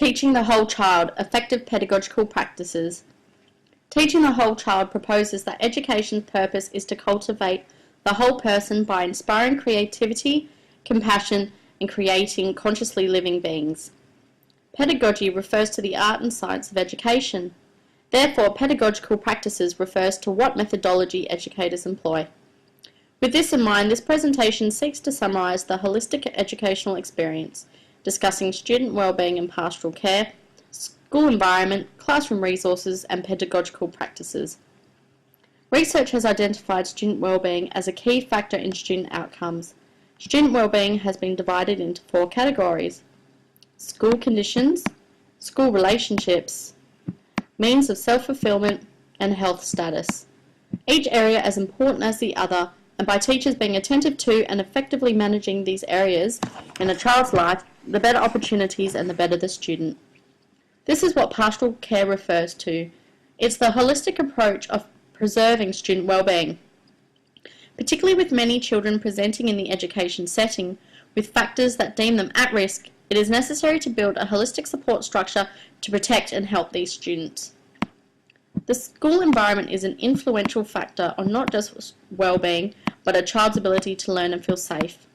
Teaching the whole child, effective pedagogical practices. Teaching the whole child proposes that education's purpose is to cultivate the whole person by inspiring creativity, compassion, and creating consciously living beings. Pedagogy refers to the art and science of education. Therefore, pedagogical practices refers to what methodology educators employ. With this in mind, this presentation seeks to summarise the holistic educational experience, discussing student wellbeing and pastoral care, school environment, classroom resources, and pedagogical practices. Research has identified student wellbeing as a key factor in student outcomes. Student wellbeing has been divided into 4 categories: school conditions, school relationships, means of self-fulfillment, and health status. Each area as important as the other, and by teachers being attentive to and effectively managing these areas in a child's life, the better opportunities and the better the student. This is what pastoral care refers to. It's the holistic approach of preserving student wellbeing. Particularly with many children presenting in the education setting with factors that deem them at risk, it is necessary to build a holistic support structure to protect and help these students. The school environment is an influential factor on not just well-being, but a child's ability to learn and feel safe.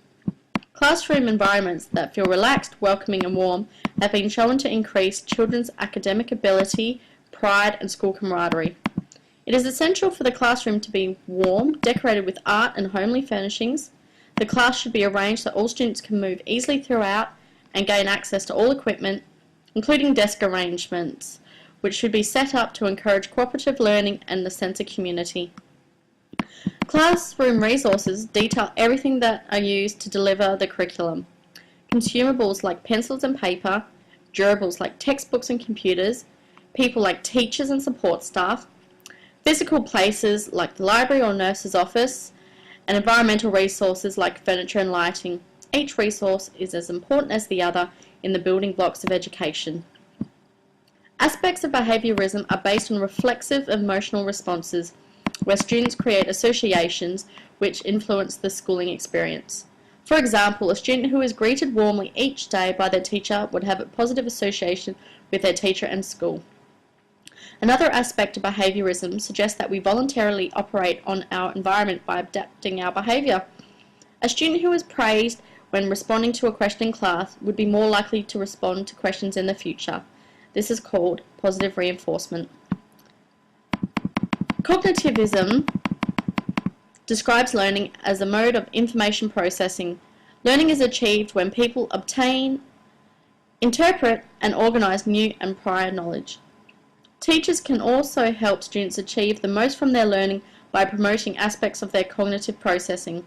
Classroom environments that feel relaxed, welcoming and warm have been shown to increase children's academic ability, pride and school camaraderie. It is essential for the classroom to be warm, decorated with art and homely furnishings. The class should be arranged so all students can move easily throughout and gain access to all equipment, including desk arrangements, which should be set up to encourage cooperative learning and the sense of community. Classroom resources detail everything that are used to deliver the curriculum. Consumables like pencils and paper, durables like textbooks and computers, people like teachers and support staff, physical places like the library or nurse's office, and environmental resources like furniture and lighting. Each resource is as important as the other in the building blocks of education. Aspects of behaviourism are based on reflexive emotional responses, where students create associations which influence the schooling experience. For example, a student who is greeted warmly each day by their teacher would have a positive association with their teacher and school. Another aspect of behaviourism suggests that we voluntarily operate on our environment by adapting our behaviour. A student who is praised when responding to a question in class would be more likely to respond to questions in the future. This is called positive reinforcement. Cognitivism describes learning as a mode of information processing. Learning is achieved when people obtain, interpret, and organise new and prior knowledge. Teachers can also help students achieve the most from their learning by promoting aspects of their cognitive processing.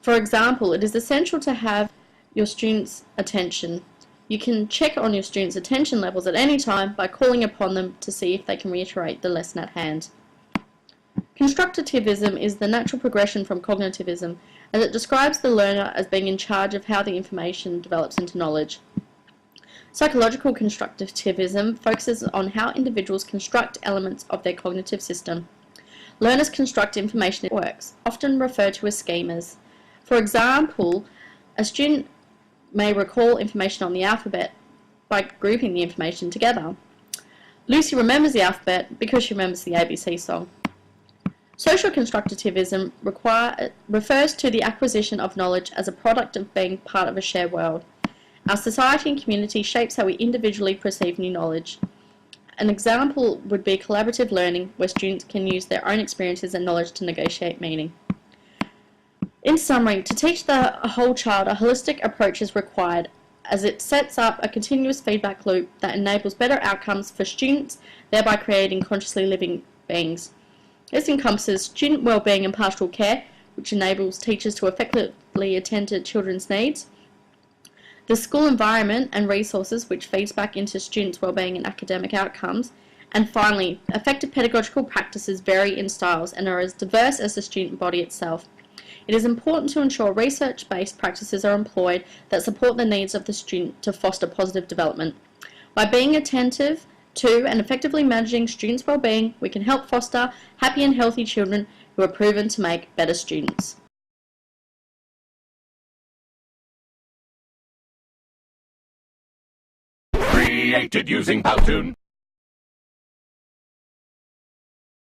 For example, it is essential to have your students' attention. You can check on your students' attention levels at any time by calling upon them to see if they can reiterate the lesson at hand. Constructivism is the natural progression from cognitivism, as it describes the learner as being in charge of how the information develops into knowledge. Psychological constructivism focuses on how individuals construct elements of their cognitive system. Learners construct information networks, often referred to as schemas. For example, a student may recall information on the alphabet by grouping the information together. Lucy remembers the alphabet because she remembers the ABC song. Social constructivism refers to the acquisition of knowledge as a product of being part of a shared world. Our society and community shapes how we individually perceive new knowledge. An example would be collaborative learning, where students can use their own experiences and knowledge to negotiate meaning. In summary, to teach the whole child, a holistic approach is required, as it sets up a continuous feedback loop that enables better outcomes for students, thereby creating consciously living beings. This encompasses student wellbeing and pastoral care, which enables teachers to effectively attend to children's needs, the school environment and resources, which feeds back into students' wellbeing and academic outcomes, and finally, effective pedagogical practices vary in styles and are as diverse as the student body itself. It is important to ensure research-based practices are employed that support the needs of the student to foster positive development. By being attentive to and effectively managing students' well-being, we can help foster happy and healthy children who are proven to make better students. Created using Powtoon.